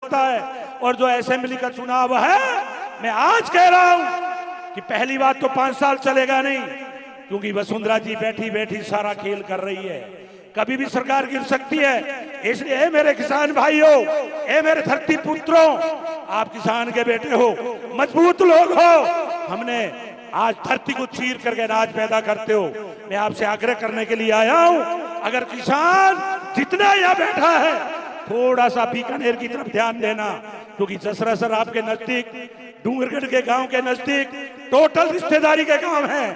सकता है। और जो असेंबली का चुनाव है, मैं आज कह रहा हूं कि पहली बात तो 5 साल चलेगा नहीं, क्योंकि वसुंधरा जी बैठी बैठी सारा खेल कर रही है, कभी भी सरकार गिर सकती है। इसलिए मेरे किसान भाइयों, ए मेरे धरती पुत्रों, आप किसान के बेटे हो, मजबूत लोग हो, हमने आज धरती को चीर करके अनाज पैदा करते हो। मैं आपसे आग्रह करने के लिए आया हूं, अगर किसान जितना यहाँ बैठा है थोड़ा सा बीकानेर की तरफ ध्यान देना, क्योंकि जसरा सर आपके नजदीक, डूंगरगढ़ के गांव के नजदीक टोटल रिश्तेदारी के गांव है।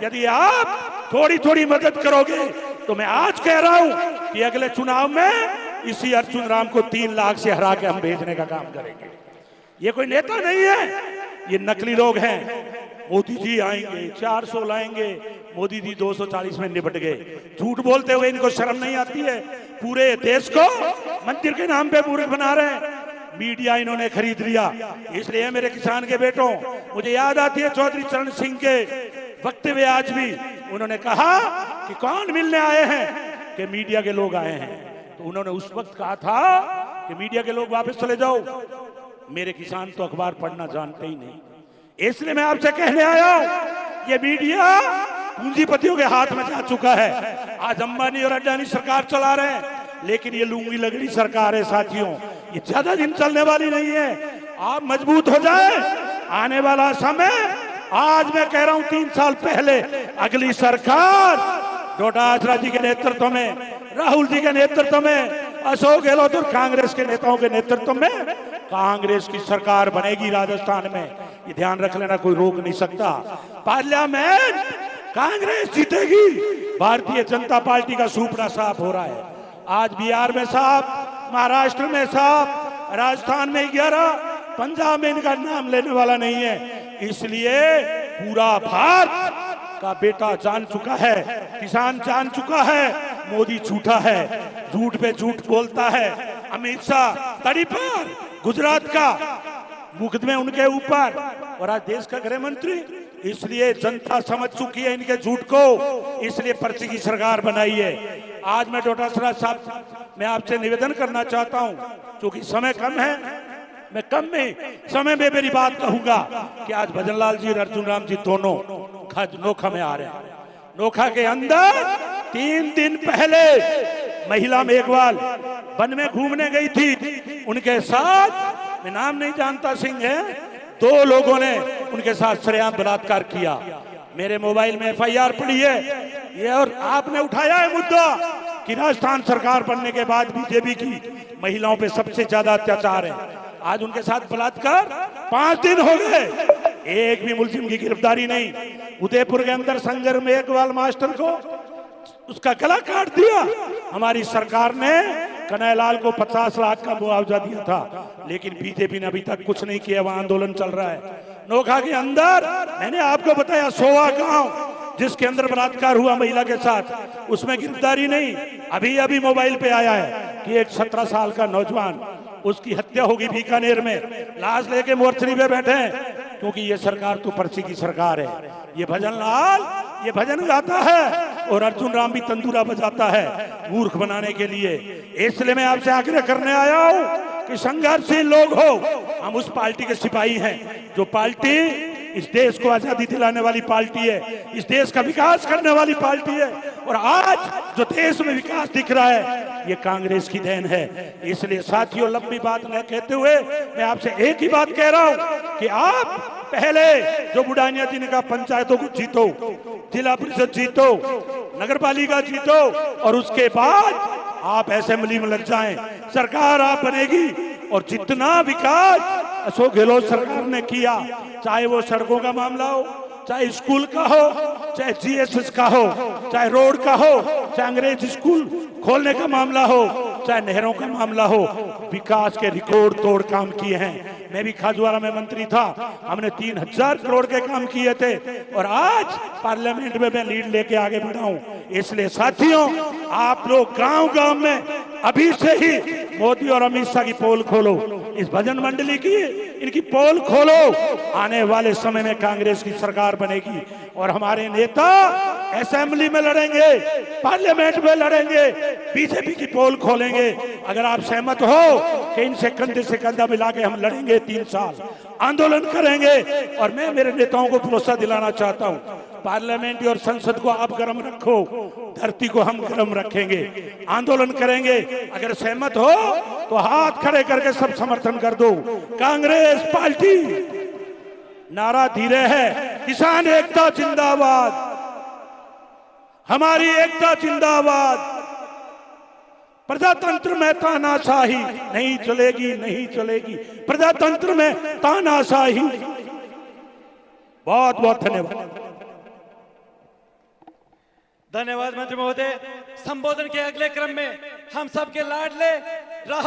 यदि आप थोड़ी थोड़ी मदद करोगे तो मैं आज कह रहा हूं कि अगले चुनाव में इसी अर्जुन राम को 3 लाख से हरा के हम भेजने का काम करेंगे। ये कोई नेता नहीं है, ये नकली लोग हैं। मोदी जी आएंगे 400 लाएंगे, मोदी जी 240 में निपट गए। झूठ बोलते हुए इनको शर्म नहीं आती है। पूरे देश को मंदिर के नाम पे मूर्ख बना रहे हैं, मीडिया इन्होंने खरीद लिया। इसलिए मेरे किसान के बेटों, मुझे याद आती है चौधरी चरण सिंह के वक्तव्य आज भी। उन्होंने कहा कि कौन मिलने आए हैं, कि मीडिया के लोग आए हैं। तो उन्होंने उस वक्त कहा था कि मीडिया के लोग वापस चले जाओ। मेरे किसान तो अखबार पढ़ना जानते ही नहीं, इसलिए मैं आपसे कहने आया हूं, ये मीडिया पूंजीपतियों के हाथ में जा चुका है। आज अंबानी और अडानी सरकार चला रहे हैं, लेकिन ये लूंगी लगड़ी सरकार है साथियों, ये ज्यादा दिन चलने वाली नहीं है। आप मजबूत हो जाए, आने वाला समय, आज मैं कह रहा हूं 3 साल पहले अगली सरकार डोटासरा जी के नेतृत्व में, राहुल जी के नेतृत्व में, अशोक गहलोत और कांग्रेस के नेताओं के नेतृत्व में कांग्रेस की सरकार बनेगी राजस्थान में। ये ध्यान रख लेना, कोई रोक नहीं सकता। पार्लियामेंट कांग्रेस जीतेगी, भारतीय जनता पार्टी का सुपड़ा साफ हो रहा है। आज बिहार में साफ, महाराष्ट्र में साफ, राजस्थान में 11, पंजाब में इनका नाम लेने वाला नहीं है। इसलिए पूरा भारत का बेटा जान चुका है, किसान जान चुका है, मोदी झूठा है, झूठ पे झूठ बोलता है। अमित शाह तड़ी पर, गुजरात का मुकदमे उनके ऊपर, और आज देश का गृह मंत्री। इसलिए जनता समझ चुकी है इनके झूठ को, इसलिए पर्ची की सरकार बनाई है। आज मैं डोटासरा साहब, मैं आपसे निवेदन करना चाहता हूं, क्योंकि समय कम है, मैं कम में समय में मेरी बात कहूंगा कि आज भजन लाल जी और अर्जुन राम जी दोनों नोखा में आ रहे हैं। नोखा के अंदर 3 दिन पहले महिला मेघवाल वन में घूमने गई थी, उनके साथ, मैं नाम नहीं जानता, सिंह है, 2 लोगों ने उनके साथ सरेआम बलात्कार किया। मेरे मोबाइल में FIR पड़ी है ये, और आपने उठाया है मुद्दा कि राजस्थान सरकार बनने के बाद बीजेपी की महिलाओं पे सबसे ज्यादा अत्याचार है। आज उनके साथ बलात्कार 5 दिन हो गए, एक भी मुलजिम की गिरफ्तारी नहीं। उदयपुर के अंदर संजय मेघवाल मास्टर को उसका गला काट दिया। हमारी सरकार ने कन्हैयालाल को 50 लाख का मुआवजा दिया था, लेकिन बीजेपी ने अभी तक कुछ नहीं किया, वहां आंदोलन चल रहा है। नोखा के अंदर मैंने आपको बताया सोवा गांव, जिसके अंदर बलात्कार हुआ महिला के साथ, उसमें गिरफ्तारी नहीं। अभी अभी मोबाइल पे आया है कि एक 17 साल का नौजवान, उसकी हत्या होगी बीकानेर में, लाश लेके मोर्चरी पे बैठे हैं, क्योंकि ये सरकार तो पर्ची की सरकार है। ये भजन लाल ये भजन गाता है और अर्जुन राम भी तंदूरा बजाता है मूर्ख बनाने के लिए। इसलिए मैं आपसे आग्रह करने आया हूं कि संघर्षशील लोग हो, हम उस पार्टी के सिपाही हैं जो पार्टी इस देश को आजादी दिलाने वाली पार्टी है, इस देश का विकास करने वाली पार्टी है। और आज जो देश में विकास दिख रहा है ये कांग्रेस की देन है। इसलिए साथियों, लंबी बात न कहते हुए मैं आपसे एक ही बात कह रहा हूं कि आप पहले जो बुढ़ानिया जी ने कहा, पंचायतों को जीतो, जिला परिषद जीतो, नगर पालिका जीतो, और उसके बाद आप असेंबली में लग जाएं, सरकार आप बनेगी। और जितना विकास अशोक गहलोत सरकार ने किया, चाहे वो सड़कों का मामला हो, चाहे स्कूल का हो, चाहे GSS का हो, चाहे रोड का हो, चाहे अंग्रेज स्कूल खोलने का मामला हो, चाहे नहरों का मामला हो, विकास के रिकॉर्ड तोड़ काम किए हैं। मैं भी खाजवारा में मंत्री था, हमने 3000 करोड़ के काम किए थे, और आज पार्लियामेंट में मैं लीड लेके आगे बढ़ा हूं। इसलिए साथियों, आप लोग गांव गांव में अभी से ही मोदी और अमित शाह की पोल खोलो, इस भजन मंडली की इनकी पोल खोलो। आने वाले समय में कांग्रेस की सरकार बनेगी और हमारे नेता असेंबली में लड़ेंगे, पार्लियामेंट में लड़ेंगे, बीजेपी की पोल खोलेंगे। अगर आप सहमत हो कि इनसे कंधे से कंधा मिला के हम लड़ेंगे, 3 साल आंदोलन करेंगे। और मैं मेरे नेताओं को भरोसा दिलाना चाहता हूं, पार्लियामेंट और संसद को आप गर्म रखो, धरती को हम गर्म रखेंगे, आंदोलन करेंगे। अगर सहमत हो तो हाथ खड़े करके सब समर्थन कर दो। कांग्रेस पार्टी नारा धीरे है, किसान एकता जिंदाबाद, हमारी एकता जिंदाबाद। प्रजातंत्र में तानाशाही नहीं चलेगी, नहीं चलेगी प्रजातंत्र में तानाशाही। बहुत बहुत धन्यवाद। धन्यवाद मंत्री महोदय। संबोधन के अगले क्रम में हम सबके लाडले